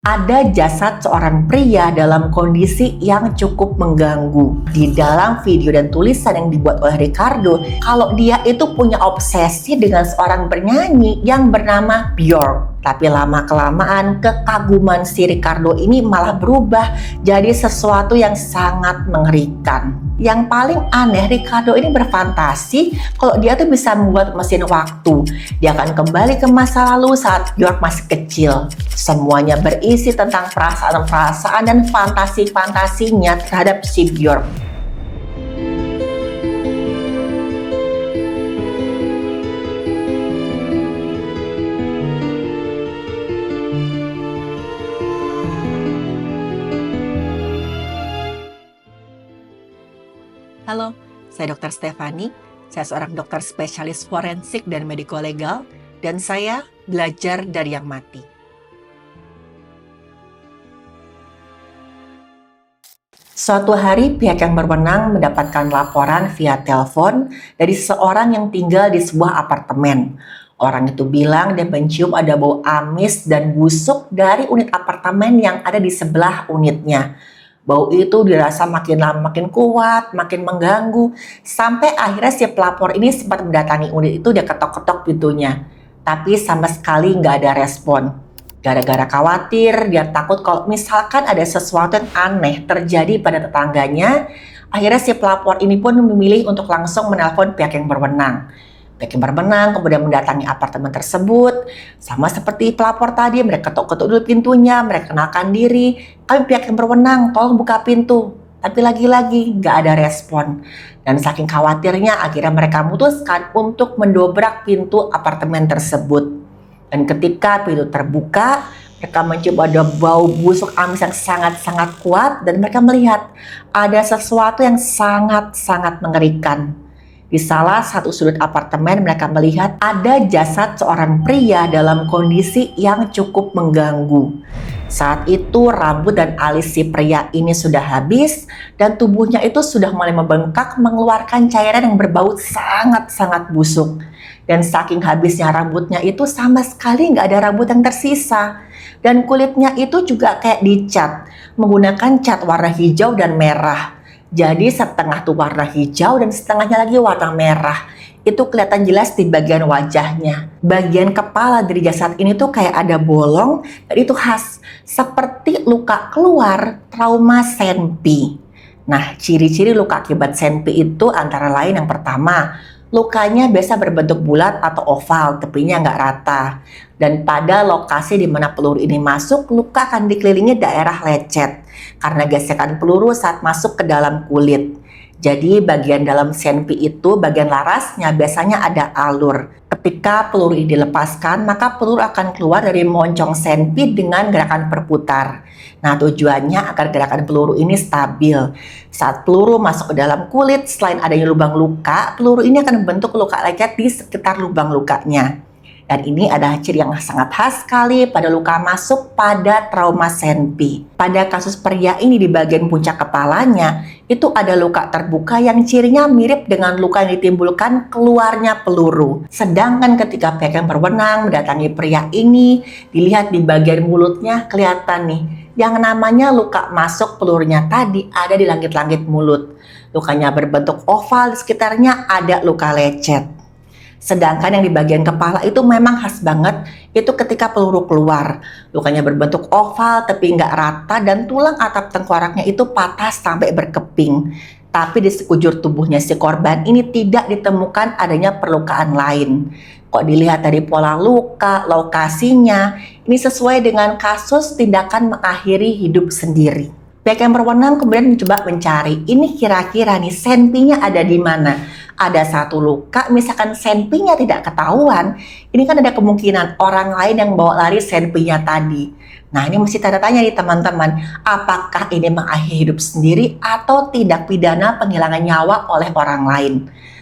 Ada jasad seorang pria dalam kondisi yang cukup mengganggu. Di dalam video dan tulisan yang dibuat oleh Ricardo, kalau dia itu punya obsesi dengan seorang penyanyi yang bernama Björk. Tapi lama-kelamaan kekaguman si Ricardo ini malah berubah jadi sesuatu yang sangat mengerikan. Yang paling aneh, Ricardo ini berfantasi kalau dia tuh bisa membuat mesin waktu. Dia akan kembali ke masa lalu saat Björk masih kecil. Semuanya berisi tentang perasaan-perasaan dan fantasi-fantasinya terhadap si Björk. Halo, saya Dr. Stefani. Saya seorang dokter spesialis forensik dan mediko-legal, dan saya belajar dari yang mati. Suatu hari, pihak yang berwenang mendapatkan laporan via telepon dari seorang yang tinggal di sebuah apartemen. Orang itu bilang dia mencium ada bau amis dan busuk dari unit apartemen yang ada di sebelah unitnya. Bau itu dirasa makin lama makin kuat, makin mengganggu, sampai akhirnya si pelapor ini sempat mendatangi unit itu, dia ketok-ketok pintunya. Tapi sama sekali nggak ada respon. Gara-gara khawatir, dia takut kalau misalkan ada sesuatu yang aneh terjadi pada tetangganya, akhirnya si pelapor ini pun memilih untuk langsung menelpon pihak yang berwenang. Pihak yang berwenang kemudian mendatangi apartemen tersebut. Sama seperti pelapor tadi, mereka ketuk-ketuk dulu pintunya, mereka kenalkan diri. Kami pihak yang berwenang, tolong buka pintu. Tapi lagi-lagi nggak ada respon. Dan saking khawatirnya, akhirnya mereka memutuskan untuk mendobrak pintu apartemen tersebut. Dan ketika pintu terbuka, mereka mencium ada bau busuk amis yang sangat-sangat kuat. Dan mereka melihat ada sesuatu yang sangat-sangat mengerikan. Di salah satu sudut apartemen, mereka melihat ada jasad seorang pria dalam kondisi yang cukup mengganggu. Saat itu rambut dan alis si pria ini sudah habis dan tubuhnya itu sudah mulai membengkak, mengeluarkan cairan yang berbau sangat-sangat busuk. Dan saking habisnya rambutnya itu sama sekali nggak ada rambut yang tersisa. Dan kulitnya itu juga kayak dicat, menggunakan cat warna hijau dan merah. Jadi setengah tuh warna hijau dan setengahnya lagi warna merah. Itu kelihatan jelas di bagian wajahnya. Bagian kepala dari jasad ini tuh kayak ada bolong dan itu khas seperti luka keluar trauma senpi. Nah, ciri-ciri luka akibat senpi itu antara lain yang pertama, lukanya biasa berbentuk bulat atau oval, tepinya nggak rata. Dan pada lokasi di mana peluru ini masuk, luka akan dikelilingi daerah lecet karena gesekan peluru saat masuk ke dalam kulit. Jadi bagian dalam senpi itu, bagian larasnya biasanya ada alur. Ketika peluru ini dilepaskan, maka peluru akan keluar dari moncong senpi dengan gerakan berputar. Nah, tujuannya agar gerakan peluru ini stabil. Saat peluru masuk ke dalam kulit, selain adanya lubang luka, peluru ini akan membentuk luka lecet di sekitar lubang lukanya. Dan ini adalah ciri yang sangat khas sekali pada luka masuk pada trauma senpi. Pada kasus pria ini di bagian puncak kepalanya, itu ada luka terbuka yang cirinya mirip dengan luka yang ditimbulkan keluarnya peluru. Sedangkan ketika pihak yang berwenang mendatangi pria ini, dilihat di bagian mulutnya kelihatan nih, yang namanya luka masuk pelurunya tadi ada di langit-langit mulut. Lukanya berbentuk oval, di sekitarnya ada luka lecet. Sedangkan yang di bagian kepala itu memang khas banget, itu ketika peluru keluar. Lukanya berbentuk oval, tapi nggak rata, dan tulang atap tengkoraknya itu patah sampai berkeping. Tapi di sekujur tubuhnya si korban ini tidak ditemukan adanya perlukaan lain. Kok dilihat dari pola luka, lokasinya, ini sesuai dengan kasus tindakan mengakhiri hidup sendiri. Pihak yang berwenang kemudian mencoba mencari, ini kira-kira nih senpinya ada di mana? Ada satu luka, misalkan senpinya tidak ketahuan, ini kan ada kemungkinan orang lain yang bawa lari senpinya tadi. Nah, ini mesti tanda tanya nih teman-teman, apakah ini mengakhiri hidup sendiri atau tindak pidana penghilangan nyawa oleh orang lain?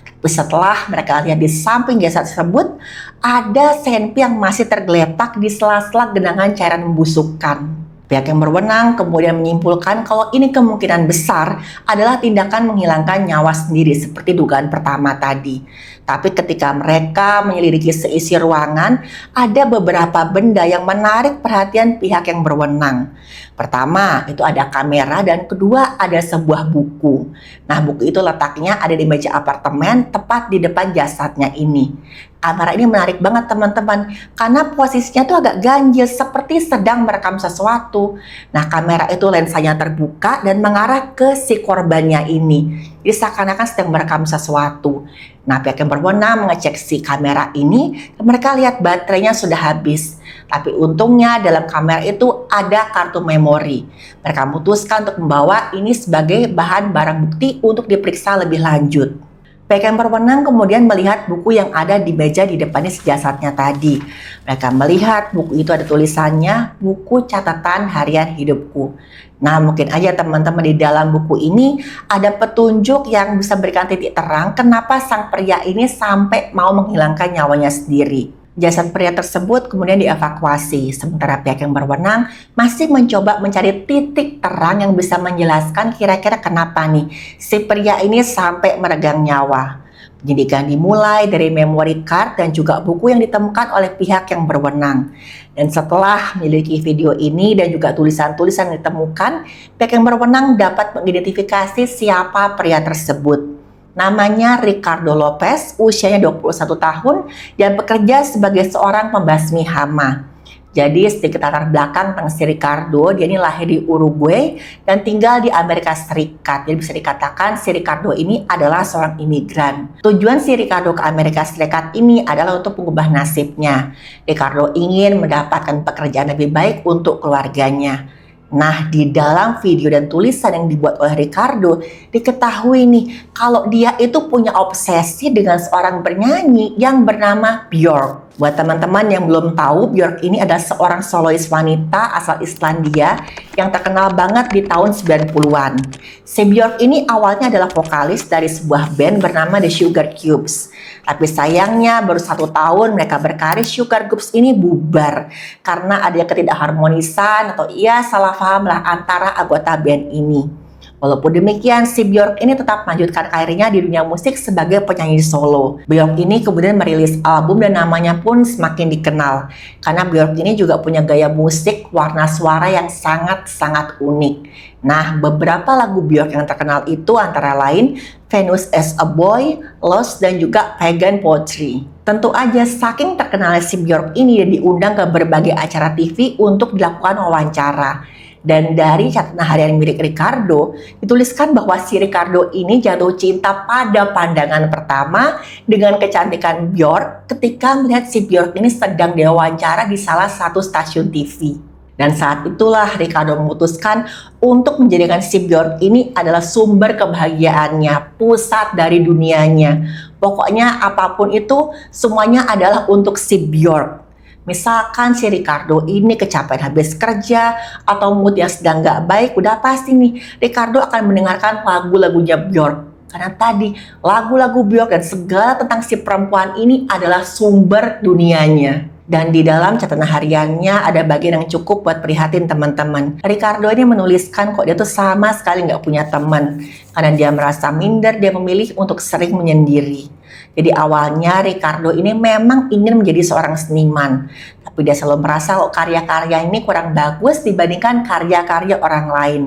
Tapi setelah mereka lihat di samping jasad tersebut, ada senpi yang masih tergeletak di sela-sela genangan cairan membusukkan. Pihak yang berwenang kemudian menyimpulkan kalau ini kemungkinan besar adalah tindakan menghilangkan nyawa sendiri seperti dugaan pertama tadi. Tapi ketika mereka menyelidiki seisi ruangan, ada beberapa benda yang menarik perhatian pihak yang berwenang. Pertama, itu ada kamera dan kedua ada sebuah buku. Nah, buku itu letaknya ada di meja apartemen tepat di depan jasadnya ini. Kamera ini menarik banget teman-teman karena posisinya tuh agak ganjil seperti sedang merekam sesuatu. Nah, kamera itu lensanya terbuka dan mengarah ke si korbannya ini. Jadi seakan-akan sedang merekam sesuatu. Nah, pihak yang berwenang mengecek si kamera ini dan mereka lihat baterainya sudah habis. Tapi untungnya dalam kamera itu ada kartu memori. Mereka memutuskan untuk membawa ini sebagai bahan barang bukti untuk diperiksa lebih lanjut. Pihak yang berwenang kemudian melihat buku yang ada di meja di depannya si jasadnya tadi. Mereka melihat buku itu ada tulisannya, buku catatan harian hidupku. Nah, mungkin aja teman-teman di dalam buku ini ada petunjuk yang bisa berikan titik terang kenapa sang pria ini sampai mau menghilangkan nyawanya sendiri. Jasad pria tersebut kemudian dievakuasi, sementara pihak yang berwenang masih mencoba mencari titik terang yang bisa menjelaskan kira-kira kenapa nih si pria ini sampai meregang nyawa. Penyidikan dimulai dari memory card dan juga buku yang ditemukan oleh pihak yang berwenang. Dan setelah memiliki video ini dan juga tulisan-tulisan yang ditemukan, pihak yang berwenang dapat mengidentifikasi siapa pria tersebut. Namanya Ricardo Lopez, usianya 21 tahun dan bekerja sebagai seorang pembasmi hama. Jadi sedikit latar belakang tentang si Ricardo, dia ini lahir di Uruguay dan tinggal di Amerika Serikat. Jadi bisa dikatakan si Ricardo ini adalah seorang imigran. Tujuan si Ricardo ke Amerika Serikat ini adalah untuk mengubah nasibnya. Ricardo ingin mendapatkan pekerjaan lebih baik untuk keluarganya. Nah, di dalam video dan tulisan yang dibuat oleh Ricardo, diketahui nih kalau dia itu punya obsesi dengan seorang penyanyi yang bernama Björk. Buat teman-teman yang belum tahu, Björk ini adalah seorang solois wanita asal Islandia yang terkenal banget di tahun 90-an. Si Björk ini awalnya adalah vokalis dari sebuah band bernama The Sugar Cubes. Tapi sayangnya baru 1 tahun mereka berkarir, Sugar Cubes ini bubar karena ada ketidakharmonisan atau salah paham lah antara anggota band ini. Walaupun demikian, si Björk ini tetap melanjutkan karirnya di dunia musik sebagai penyanyi solo. Björk ini kemudian merilis album dan namanya pun semakin dikenal. Karena Björk ini juga punya gaya musik, warna suara yang sangat-sangat unik. Nah, beberapa lagu Björk yang terkenal itu antara lain Venus as a Boy, Lost, dan juga Pagan Poetry. Tentu aja saking terkenalnya si Björk ini dia diundang ke berbagai acara TV untuk dilakukan wawancara. Dan dari catatan harian milik Ricardo, dituliskan bahwa si Ricardo ini jatuh cinta pada pandangan pertama dengan kecantikan Björk ketika melihat si Björk ini sedang diwawancara di salah satu stasiun TV. Dan saat itulah Ricardo memutuskan untuk menjadikan si Björk ini adalah sumber kebahagiaannya, pusat dari dunianya. Pokoknya apapun itu semuanya adalah untuk si Björk. Misalkan si Ricardo ini kecapean habis kerja atau mood yang sedang gak baik, udah pasti nih Ricardo akan mendengarkan lagu-lagunya Björk. Karena tadi lagu-lagu Björk dan segala tentang si perempuan ini adalah sumber dunianya. Dan di dalam catatan hariannya ada bagian yang cukup buat prihatin teman-teman. Ricardo ini menuliskan kok dia tuh sama sekali nggak punya teman. Karena dia merasa minder, dia memilih untuk sering menyendiri. Jadi awalnya Ricardo ini memang ingin menjadi seorang seniman. Tapi dia selalu merasa kok karya-karya ini kurang bagus dibandingkan karya-karya orang lain.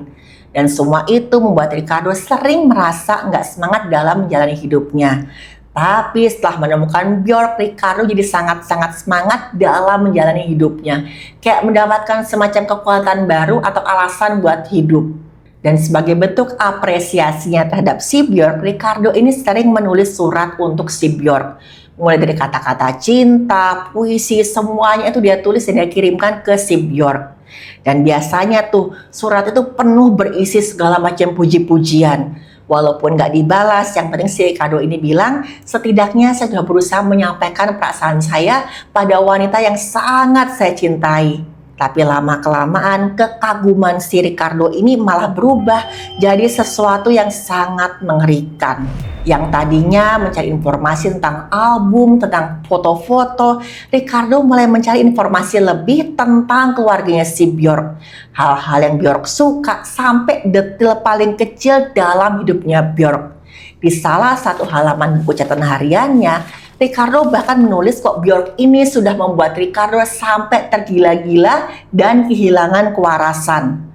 Dan semua itu membuat Ricardo sering merasa nggak semangat dalam menjalani hidupnya. Tapi setelah menemukan Björk, Ricardo jadi sangat-sangat semangat dalam menjalani hidupnya. Kayak mendapatkan semacam kekuatan baru atau alasan buat hidup. Dan sebagai bentuk apresiasinya terhadap si Björk, Ricardo ini sering menulis surat untuk si Björk. Mulai dari kata-kata cinta, puisi, semuanya itu dia tulis dan dia kirimkan ke si Björk. Dan biasanya tuh surat itu penuh berisi segala macam puji-pujian. Walaupun gak dibalas, yang penting si Ricardo ini bilang, setidaknya saya sudah berusaha menyampaikan perasaan saya pada wanita yang sangat saya cintai. Tapi lama-kelamaan kekaguman si Ricardo ini malah berubah jadi sesuatu yang sangat mengerikan. Yang tadinya mencari informasi tentang album, tentang foto-foto, Ricardo mulai mencari informasi lebih tentang keluarganya si Bjork. Hal-hal yang Bjork suka sampai detail paling kecil dalam hidupnya Bjork. Di salah satu halaman buku catatan hariannya, Ricardo bahkan menulis kok Bjork ini sudah membuat Ricardo sampai tergila-gila dan kehilangan kewarasan.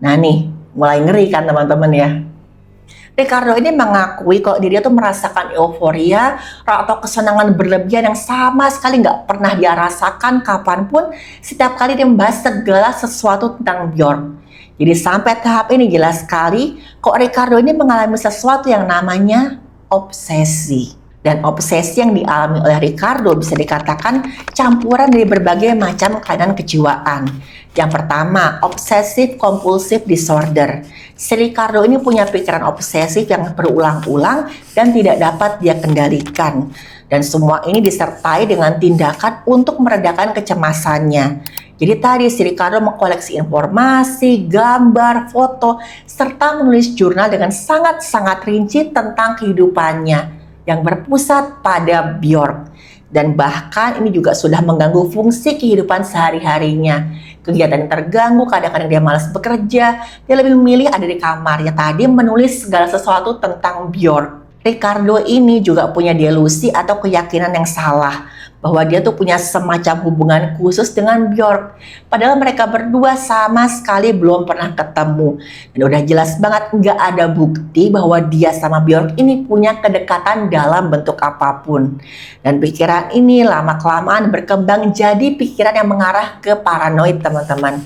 Nah nih, mulai ngeri kan teman-teman ya. Ricardo ini mengakui kalau dirinya tuh merasakan euforia atau kesenangan berlebihan yang sama sekali nggak pernah dia rasakan kapanpun setiap kali dia membahas segala sesuatu tentang Bjork. Jadi sampai tahap ini jelas sekali kok Ricardo ini mengalami sesuatu yang namanya obsesi. Dan obsesi yang dialami oleh Ricardo bisa dikatakan campuran dari berbagai macam kelainan kejiwaan. Yang pertama, obsessive compulsive disorder. Si Ricardo ini punya pikiran obsesif yang berulang-ulang dan tidak dapat dia kendalikan. Dan semua ini disertai dengan tindakan untuk meredakan kecemasannya. Jadi tadi si Ricardo mengkoleksi informasi, gambar, foto, serta menulis jurnal dengan sangat-sangat rinci tentang kehidupannya yang berpusat pada Bjork. Dan bahkan ini juga sudah mengganggu fungsi kehidupan sehari-harinya. Kegiatan terganggu, kadang-kadang dia malas bekerja, dia lebih memilih ada di kamarnya tadi menulis segala sesuatu tentang Bjork. Ricardo ini juga punya delusi atau keyakinan yang salah bahwa dia tuh punya semacam hubungan khusus dengan Bjork. Padahal mereka berdua sama sekali belum pernah ketemu. Dan udah jelas banget nggak ada bukti bahwa dia sama Bjork ini punya kedekatan dalam bentuk apapun. Dan pikiran ini lama-kelamaan berkembang jadi pikiran yang mengarah ke paranoid teman-teman.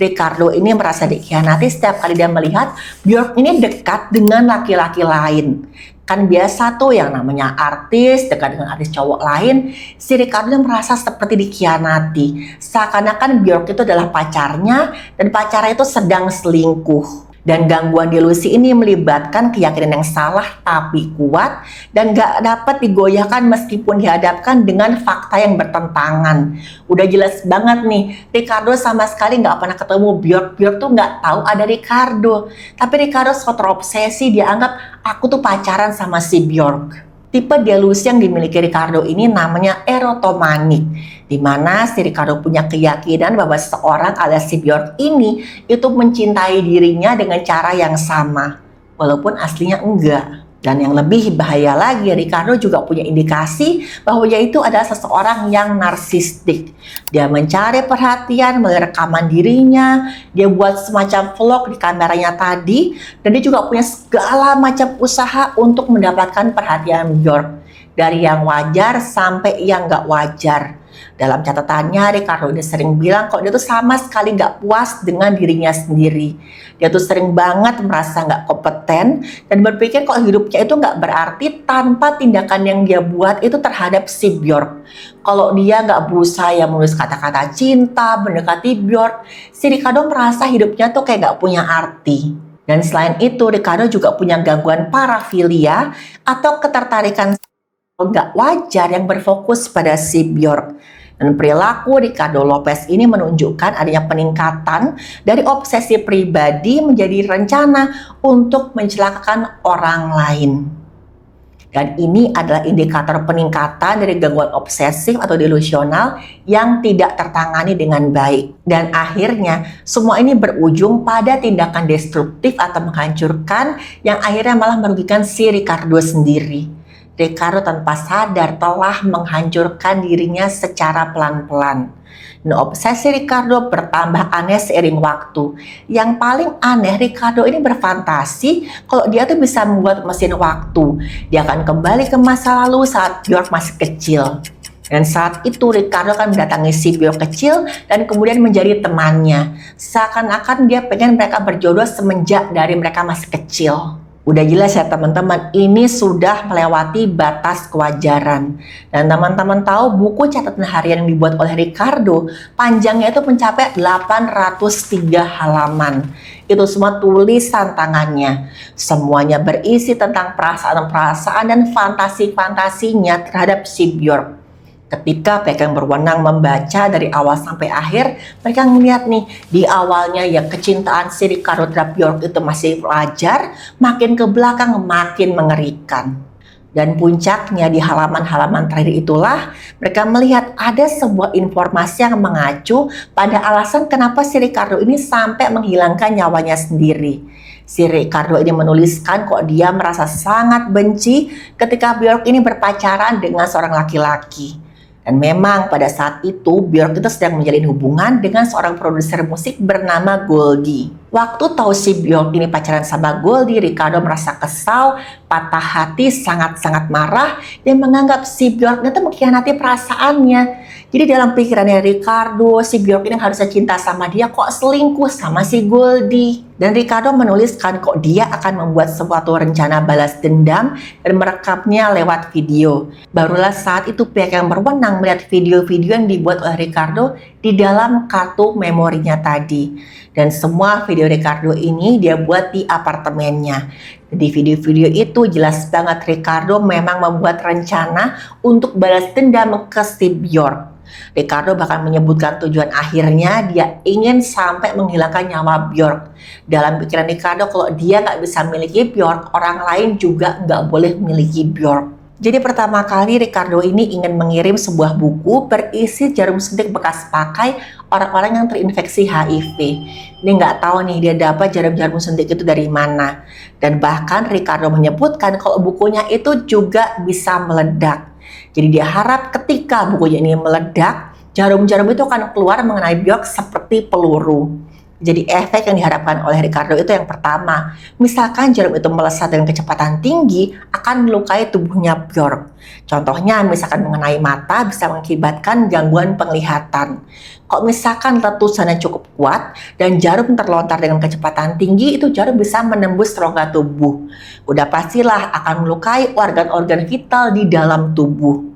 Ricardo ini merasa dikhianati setiap kali dia melihat Bjork ini dekat dengan laki-laki lain. Kan biasa tuh yang namanya artis dekat dengan artis cowok lain, si Ricardo merasa seperti dikhianati. Seakan-akan Bjork itu adalah pacarnya dan pacarnya itu sedang selingkuh. Dan gangguan delusi ini melibatkan keyakinan yang salah tapi kuat dan gak dapat digoyahkan meskipun dihadapkan dengan fakta yang bertentangan. Udah jelas banget nih, Ricardo sama sekali gak pernah ketemu Bjork. Bjork tuh gak tahu ada Ricardo. Tapi Ricardo so terobsesi, dia anggap aku tuh pacaran sama si Bjork. Tipe delusi yang dimiliki Ricardo ini namanya erotomanik, di mana si Ricardo punya keyakinan bahwa seorang alias si Bjork ini itu mencintai dirinya dengan cara yang sama, walaupun aslinya enggak. Dan yang lebih bahaya lagi, Ricardo juga punya indikasi bahwa dia itu adalah seseorang yang narsistik. Dia mencari perhatian melalui rekaman dirinya, dia buat semacam vlog di kameranya tadi, dan dia juga punya segala macam usaha untuk mendapatkan perhatian Bjork. Dari yang wajar sampai yang nggak wajar. Dalam catatannya, Ricardo ini sering bilang kok dia tuh sama sekali nggak puas dengan dirinya sendiri. Dia tuh sering banget merasa nggak kompeten dan berpikir kok hidupnya itu nggak berarti tanpa tindakan yang dia buat itu terhadap si Bjork. Kalau dia nggak berusaha menulis kata-kata cinta, mendekati Bjork, si Ricardo merasa hidupnya tuh kayak nggak punya arti. Dan selain itu, Ricardo juga punya gangguan parafilia atau ketertarikan nggak wajar yang berfokus pada si Bjork. Dan perilaku Ricardo Lopez ini menunjukkan adanya peningkatan dari obsesi pribadi menjadi rencana untuk mencelakakan orang lain. Dan ini adalah indikator peningkatan dari gangguan obsesif atau delusional yang tidak tertangani dengan baik. Dan akhirnya semua ini berujung pada tindakan destruktif atau menghancurkan yang akhirnya malah merugikan si Ricardo sendiri. Ricardo tanpa sadar telah menghancurkan dirinya secara pelan-pelan. Nah, obsesi Ricardo bertambah aneh seiring waktu. Yang paling aneh, Ricardo ini berfantasi kalau dia tuh bisa membuat mesin waktu. Dia akan kembali ke masa lalu saat Bjork masih kecil. Dan saat itu Ricardo akan mendatangi si Bjork kecil dan kemudian menjadi temannya. Seakan-akan dia pengen mereka berjodoh semenjak dari mereka masih kecil. Udah jelas ya teman-teman, ini sudah melewati batas kewajaran. Dan teman-teman tahu buku catatan harian yang dibuat oleh Ricardo, panjangnya itu mencapai 803 halaman. Itu semua tulisan tangannya. Semuanya berisi tentang perasaan-perasaan dan fantasi-fantasinya terhadap si Bjork. Ketika pihak yang berwenang membaca dari awal sampai akhir, mereka ngeliat nih, di awalnya ya kecintaan si Ricardo terhadap Bjork itu masih wajar, makin ke belakang makin mengerikan. Dan puncaknya di halaman-halaman terakhir itulah mereka melihat ada sebuah informasi yang mengacu pada alasan kenapa si Ricardo ini sampai menghilangkan nyawanya sendiri. Si Ricardo ini menuliskan kok dia merasa sangat benci ketika Bjork ini berpacaran dengan seorang laki-laki. Dan memang pada saat itu Bjork itu sedang menjalin hubungan dengan seorang produser musik bernama Goldie. Waktu tahu si Bjork ini pacaran sama Goldie, Ricardo merasa kesal, patah hati, sangat-sangat marah, dan menganggap si Bjork itu mengkhianati perasaannya. Jadi dalam pikirannya Ricardo, si Bjork ini harusnya cinta sama dia, kok selingkuh sama si Goldie. Dan Ricardo menuliskan kok dia akan membuat suatu rencana balas dendam dan merekamnya lewat video. Barulah saat itu pihak yang berwenang melihat video-video yang dibuat oleh Ricardo di dalam kartu memorinya tadi. Dan semua video Ricardo ini dia buat di apartemennya. Di video-video itu jelas banget Ricardo memang membuat rencana untuk balas dendam ke si Bjork. Ricardo bahkan menyebutkan tujuan akhirnya dia ingin sampai menghilangkan nyawa Bjork. Dalam pikiran Ricardo kalau dia nggak bisa miliki Bjork, orang lain juga nggak boleh miliki Bjork. Jadi pertama kali Ricardo ini ingin mengirim sebuah buku berisi jarum suntik bekas pakai orang-orang yang terinfeksi HIV. Ini nggak tahu nih dia dapat jarum-jarum suntik itu dari mana. Dan bahkan Ricardo menyebutkan kalau bukunya itu juga bisa meledak. Jadi dia harap ketika bukunya ini meledak, jarum-jarum itu akan keluar mengenai Bjork seperti peluru. Jadi efek yang diharapkan oleh Ricardo itu yang pertama, misalkan jarum itu melesat dengan kecepatan tinggi akan melukai tubuhnya Bjork. Contohnya misalkan mengenai mata bisa mengakibatkan gangguan penglihatan. Kalau misalkan letusannya cukup kuat dan jarum terlontar dengan kecepatan tinggi, itu jarum bisa menembus rongga tubuh. Udah pastilah akan melukai organ-organ vital di dalam tubuh.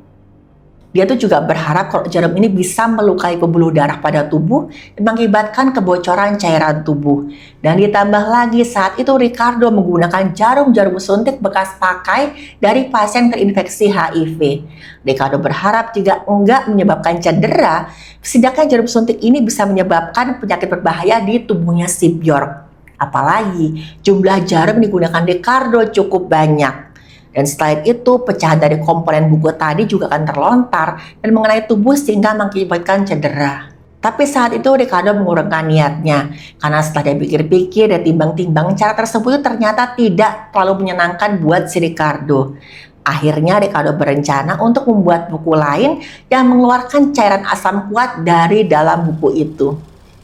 Dia tuh juga berharap kalau jarum ini bisa melukai pembuluh darah pada tubuh dan mengakibatkan kebocoran cairan tubuh. Dan ditambah lagi saat itu Ricardo menggunakan jarum-jarum suntik bekas pakai dari pasien terinfeksi HIV. Ricardo berharap jika enggak menyebabkan cedera, setidaknya jarum suntik ini bisa menyebabkan penyakit berbahaya di tubuhnya si Bjork. Apalagi jumlah jarum yang digunakan Ricardo cukup banyak. Dan selain itu, pecahan dari komponen buku tadi juga akan terlontar dan mengenai tubuh sehingga mengakibatkan cedera. Tapi saat itu Ricardo mengurungkan niatnya, karena setelah dia pikir-pikir dan timbang-timbang cara tersebut ternyata tidak terlalu menyenangkan buat si Ricardo. Akhirnya Ricardo berencana untuk membuat buku lain yang mengeluarkan cairan asam kuat dari dalam buku itu.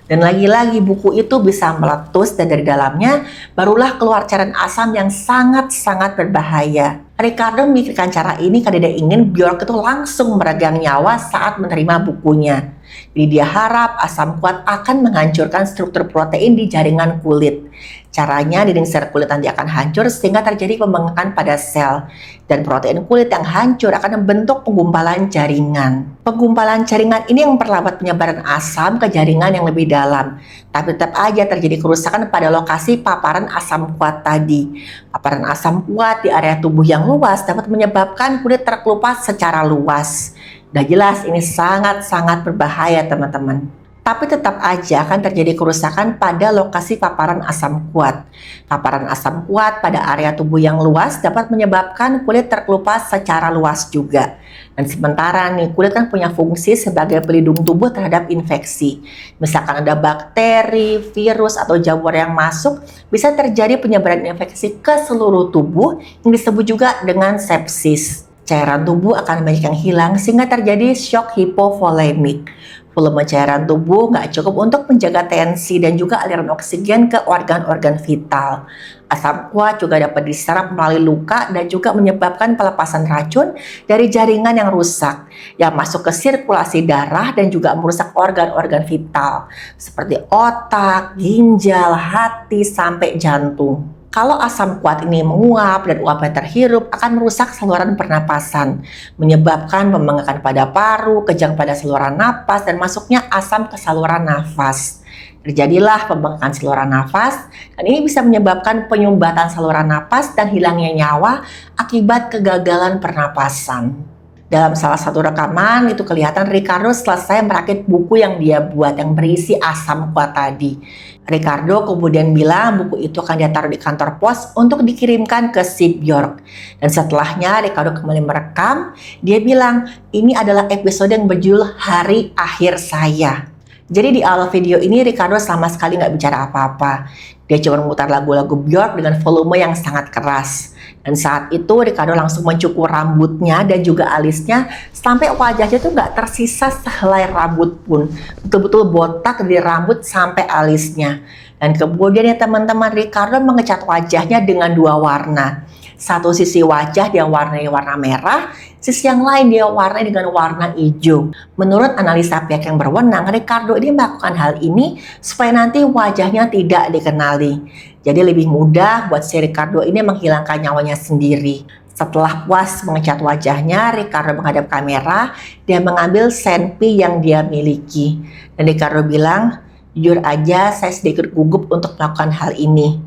Dan lagi-lagi buku itu bisa meletus dan dari dalamnya barulah keluar cairan asam yang sangat-sangat berbahaya. Ricardo memikirkan cara ini karena dia ingin Bjork itu langsung meregang nyawa saat menerima bukunya. Jadi dia harap asam kuat akan menghancurkan struktur protein di jaringan kulit. Caranya dinding sel kulit nanti akan hancur sehingga terjadi pembengkakan pada sel. Dan protein kulit yang hancur akan membentuk penggumpalan jaringan. Penggumpalan jaringan ini yang memperlambat penyebaran asam ke jaringan yang lebih dalam. Tapi tetap aja terjadi kerusakan pada lokasi paparan asam kuat tadi. Paparan asam kuat di area tubuh yang luas dapat menyebabkan kulit terkelupas secara luas. Udah jelas ini sangat-sangat berbahaya teman-teman. Tapi tetap aja akan terjadi kerusakan pada lokasi paparan asam kuat. Paparan asam kuat pada area tubuh yang luas dapat menyebabkan kulit terkelupas secara luas juga. Dan sementara nih kulit kan punya fungsi sebagai pelindung tubuh terhadap infeksi. Misalkan ada bakteri, virus, atau jamur yang masuk, bisa terjadi penyebaran infeksi ke seluruh tubuh yang disebut juga dengan sepsis. Cairan tubuh akan banyak yang hilang sehingga terjadi shock hipovolemik. Volume cairan tubuh nggak cukup untuk menjaga tensi dan juga aliran oksigen ke organ-organ vital. Asam kuat juga dapat diserap melalui luka dan juga menyebabkan pelepasan racun dari jaringan yang rusak yang masuk ke sirkulasi darah dan juga merusak organ-organ vital seperti otak, ginjal, hati, sampai jantung. Kalau asam kuat ini menguap dan uapnya terhirup akan merusak saluran pernapasan, menyebabkan pembengkakan pada paru, kejang pada saluran napas, dan masuknya asam ke saluran nafas. Terjadilah pembengkakan saluran nafas, dan ini bisa menyebabkan penyumbatan saluran napas dan hilangnya nyawa akibat kegagalan pernapasan. Dalam salah satu rekaman itu kelihatan Ricardo selesai merakit buku yang dia buat yang berisi asam kuat tadi. Ricardo kemudian bilang buku itu akan dia taruh di kantor pos untuk dikirimkan ke si Bjork. Dan setelahnya Ricardo kembali merekam, dia bilang ini adalah episode yang berjudul Hari Akhir Saya. Jadi di awal video ini Ricardo sama sekali nggak bicara apa-apa. Dia cuma memutar lagu-lagu Bjork dengan volume yang sangat keras. Dan saat itu Ricardo langsung mencukur rambutnya dan juga alisnya sampai wajahnya tuh nggak tersisa sehelai rambut pun. Betul-betul botak dari rambut sampai alisnya. Dan kemudian ya teman-teman, Ricardo mengecat wajahnya dengan dua warna. Satu sisi wajah dia warnai warna merah, sisi yang lain dia warnai dengan warna hijau. Menurut analisa pihak yang berwenang, Ricardo ini melakukan hal ini supaya nanti wajahnya tidak dikenali. Jadi lebih mudah buat si Ricardo ini menghilangkan nyawanya sendiri. Setelah puas mengecat wajahnya, Ricardo menghadap kamera, dia mengambil selfie yang dia miliki. Dan Ricardo bilang, jujur aja saya sedikit gugup untuk melakukan hal ini.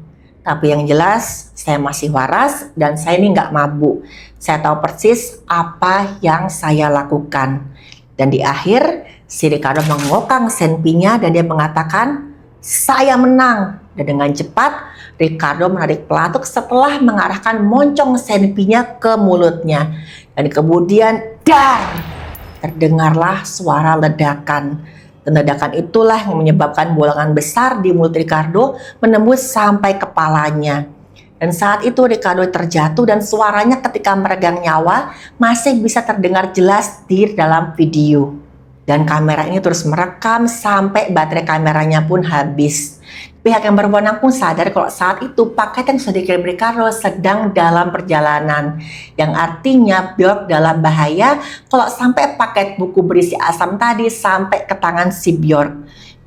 Tapi yang jelas, saya masih waras dan saya ini nggak mabuk. Saya tahu persis apa yang saya lakukan. Dan di akhir, si Ricardo mengokang selfie-nya dan dia mengatakan, saya menang. Dan dengan cepat, Ricardo menarik pelatuk setelah mengarahkan moncong selfie-nya ke mulutnya. Dan kemudian, dar! Terdengarlah suara ledakan. Dan ledakan itulah yang menyebabkan bolongan besar di mulut Ricardo menembus sampai kepalanya. Dan saat itu Ricardo terjatuh dan suaranya ketika meregang nyawa masih bisa terdengar jelas di dalam video. Dan kamera ini terus merekam sampai baterai kameranya pun habis. Pihak yang berwenang pun sadar kalau saat itu paket yang sudah dikirim Ricardo sedang dalam perjalanan. Yang artinya Bjork dalam bahaya kalau sampai paket buku berisi asam tadi sampai ke tangan si Bjork.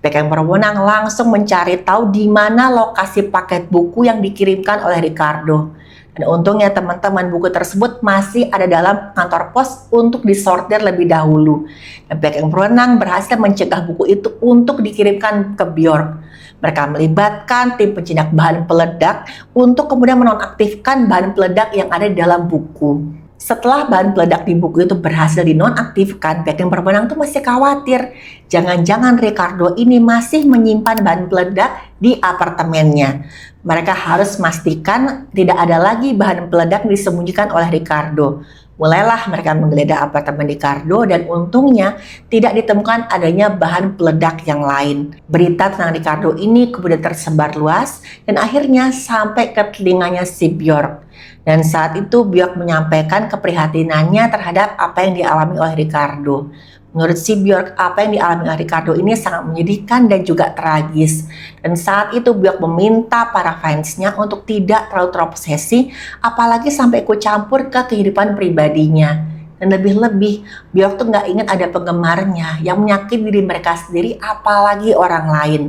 Pihak yang berwenang langsung mencari tahu di mana lokasi paket buku yang dikirimkan oleh Ricardo. Dan untungnya teman-teman, buku tersebut masih ada dalam kantor pos untuk disortir lebih dahulu. Dan pihak yang berwenang berhasil mencegah buku itu untuk dikirimkan ke Bjork. Mereka melibatkan tim penjinak bahan peledak untuk kemudian menonaktifkan bahan peledak yang ada di dalam buku. Setelah bahan peledak di buku itu berhasil dinonaktifkan, pihak yang berwenang tuh masih khawatir. Jangan-jangan Ricardo ini masih menyimpan bahan peledak di apartemennya. Mereka harus memastikan tidak ada lagi bahan peledak yang disembunyikan oleh Ricardo. Mulailah mereka menggeledah apartemen Ricardo dan untungnya tidak ditemukan adanya bahan peledak yang lain. Berita tentang Ricardo ini kemudian tersebar luas dan akhirnya sampai ke telinganya si Bjork. Dan saat itu Bjork menyampaikan keprihatinannya terhadap apa yang dialami oleh Ricardo. Menurut si Bjork, apa yang dialami oleh Ricardo ini sangat menyedihkan dan juga tragis. Dan saat itu Bjork meminta para fansnya untuk tidak terlalu terobsesi, apalagi sampai ikut campur ke kehidupan pribadinya. Dan lebih-lebih, Bjork tuh nggak ingin ada penggemarnya yang menyakiti diri mereka sendiri, apalagi orang lain.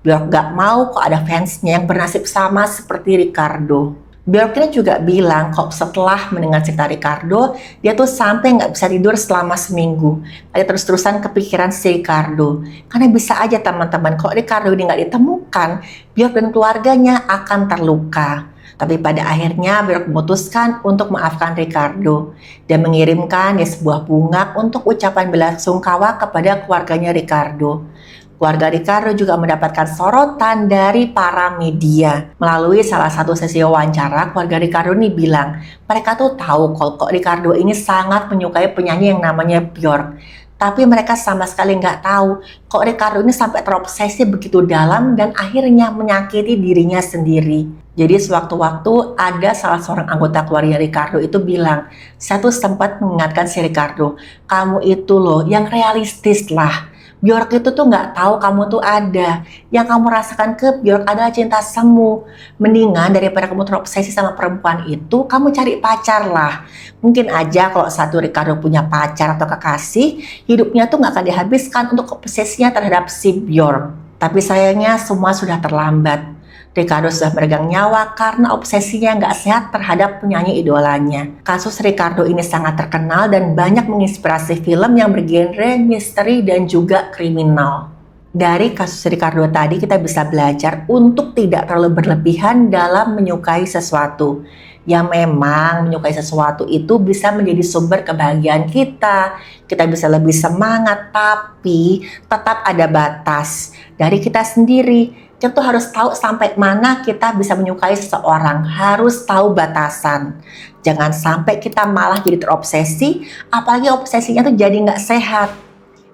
Bjork nggak mau kok ada fansnya yang bernasib sama seperti Ricardo. Bjork ini juga bilang kok setelah mendengar cerita Ricardo, dia tuh sampai nggak bisa tidur selama seminggu. Dia terus-terusan kepikiran si Ricardo. Karena bisa aja teman-teman, kalau Ricardo ini nggak ditemukan, Bjork dan keluarganya akan terluka. Tapi pada akhirnya Bjork memutuskan untuk maafkan Ricardo. Dia mengirimkan sebuah bunga untuk ucapan belasungkawa kepada keluarganya Ricardo. Keluarga Ricardo juga mendapatkan sorotan dari para media. Melalui salah satu sesi wawancara, keluarga Ricardo ini bilang, mereka tuh tahu kok Ricardo ini sangat menyukai penyanyi yang namanya Bjork. Tapi mereka sama sekali nggak tahu kok Ricardo ini sampai terobsesi begitu dalam dan akhirnya menyakiti dirinya sendiri. Jadi sewaktu-waktu ada salah seorang anggota keluarga Ricardo itu bilang, saya tuh sempat mengingatkan si Ricardo, kamu itu loh yang realistis lah. Bjork itu tuh nggak tahu kamu tuh ada. Yang kamu rasakan ke Bjork adalah cinta semu. Mendingan daripada kamu terobsesi sama perempuan itu, kamu cari pacar lah. Mungkin aja kalau satu Ricardo punya pacar atau kekasih, hidupnya tuh nggak akan dihabiskan untuk obsesinya terhadap si Bjork. Tapi sayangnya semua sudah terlambat. Ricardo sudah meregang nyawa karena obsesinya nggak sehat terhadap penyanyi idolanya. Kasus Ricardo ini sangat terkenal dan banyak menginspirasi film yang bergenre misteri dan juga kriminal. Dari kasus Ricardo tadi kita bisa belajar untuk tidak terlalu berlebihan dalam menyukai sesuatu. Yang memang menyukai sesuatu itu bisa menjadi sumber kebahagiaan kita. Kita bisa lebih semangat, tapi tetap ada batas dari kita sendiri. Kita tuh harus tahu sampai mana kita bisa menyukai seseorang, harus tahu batasan. Jangan sampai kita malah jadi terobsesi, apalagi obsesinya tuh jadi nggak sehat.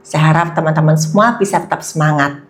Saya harap teman-teman semua bisa tetap semangat.